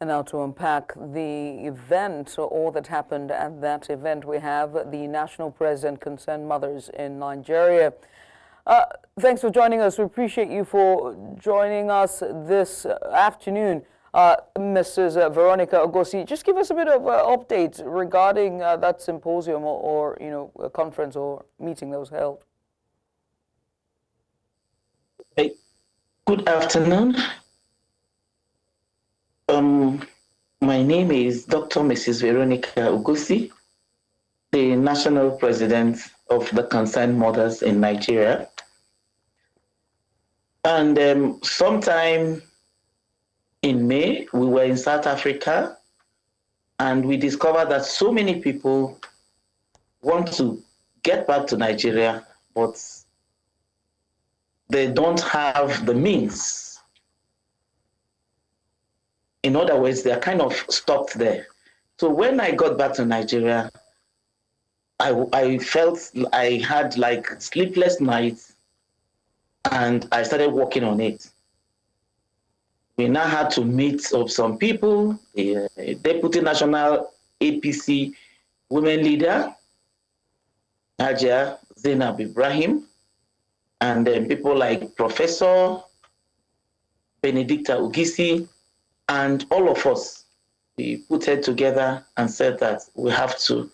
And now to unpack the event or all that happened at that event, we have the National President Concerned Mothers in Nigeria. Uh, Thanks for joining us. We appreciate you for joining us this afternoon. Mrs. Veronica Ogosi, just give us a bit of update regarding that symposium or a conference or meeting that was held. Hey, good afternoon. My name is Dr. Mrs. Veronica Ogosi, the National President of the Concerned Mothers in Nigeria. And sometime in May, we were in South Africa, and we discovered that so many people want to get back to Nigeria, but they don't have the means. In other words, they're kind of stopped there. So when I got back to Nigeria, I felt I had like sleepless nights, and I started working on it. We now had to meet up some people, the Deputy National APC Women Leader, Haja Zainab Ibrahim, and then people like Professor Benedicta Ugisi, and all of us, we put it together and said that we have to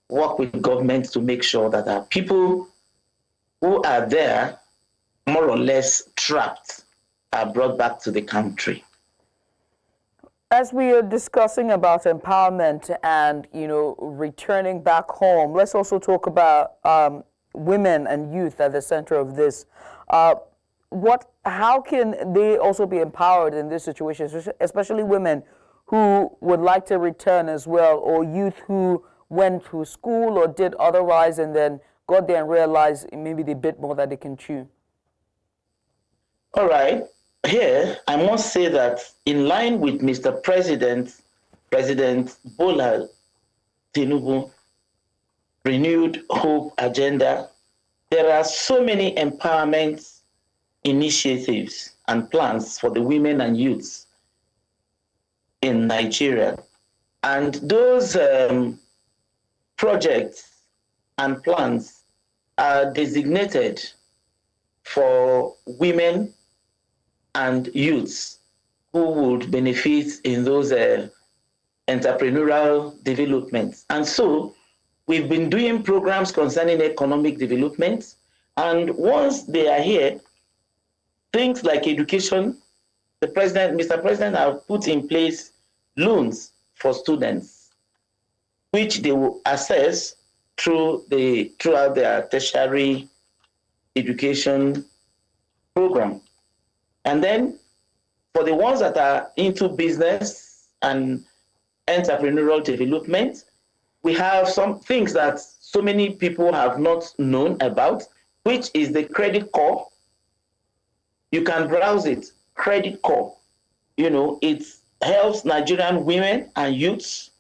work with government to make sure that our people who are there, more or less trapped, are brought back to the country. As we are discussing about empowerment and, returning back home, let's also talk about women and youth at the center of this. How can they also be empowered in this situation, especially women who would like to return as well, or youth who went to school or did otherwise and then got there and realized maybe they bit more that they can chew? All right. Here, I must say that in line with Mr. President Bola Tinubu renewed hope agenda, there are so many empowerment initiatives and plans for the women and youths in Nigeria. And those projects and plans are designated for women and youths who would benefit in those entrepreneurial developments. And so we've been doing programs concerning economic development. And once they are here, things like education, Mr. President have put in place loans for students, which they will access throughout their tertiary education program. And then for the ones that are into business and entrepreneurial development, we have some things that so many people have not known about, which is the credit core. You can browse it, credit core. It helps Nigerian women and youths,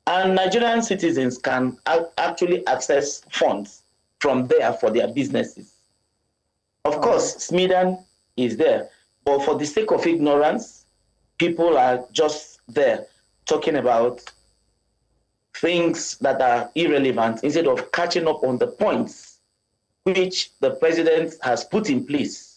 and Nigerian citizens can actually access funds from there for their businesses. Of course, SMIDAN is there, but for the sake of ignorance, people are just there talking about things that are irrelevant instead of catching up on the points which the president has put in place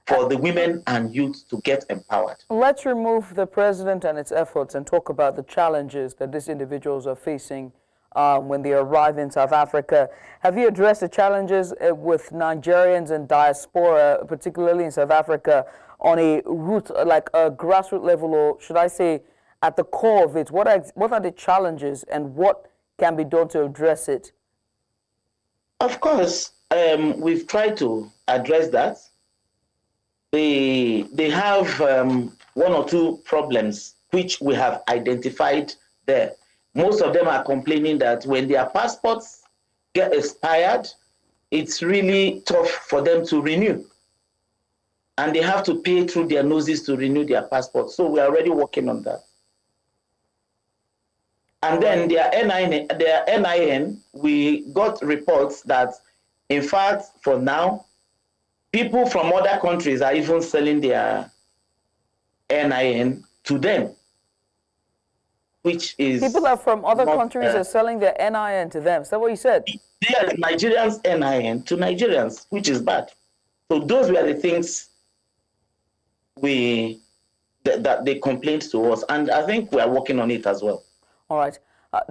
for the women and youth to get empowered. Let's remove the president and its efforts and talk about the challenges that these individuals are facing when they arrive in South Africa. Have you addressed the challenges with Nigerians and diaspora, particularly in South Africa, on a root, like a grassroots level, or should I say at the core of it? What are the challenges and what can be done to address it? Of course, we've tried to address that. They have one or two problems which we have identified there. Most of them are complaining that when their passports get expired, it's really tough for them to renew. And they have to pay through their noses to renew their passports. So we're already working on that. And then their NIN, we got reports that, in fact, for now, people from other countries are even selling their NIN to them. which is people are from other not, countries are selling their NIN to them. Is that what you said? Yes, Nigerians NIN to Nigerians, which is bad. So those were the things that they complained to us, and I think we are working on it as well. All right.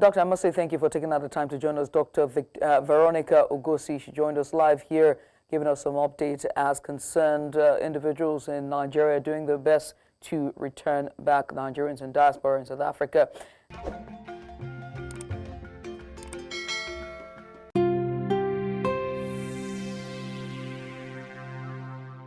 Doctor, I must say thank you for taking out the time to join us. Dr. Veronica Ogosi, she joined us live here, giving us some updates as concerned individuals in Nigeria doing their best to return back Nigerians in diaspora in South Africa.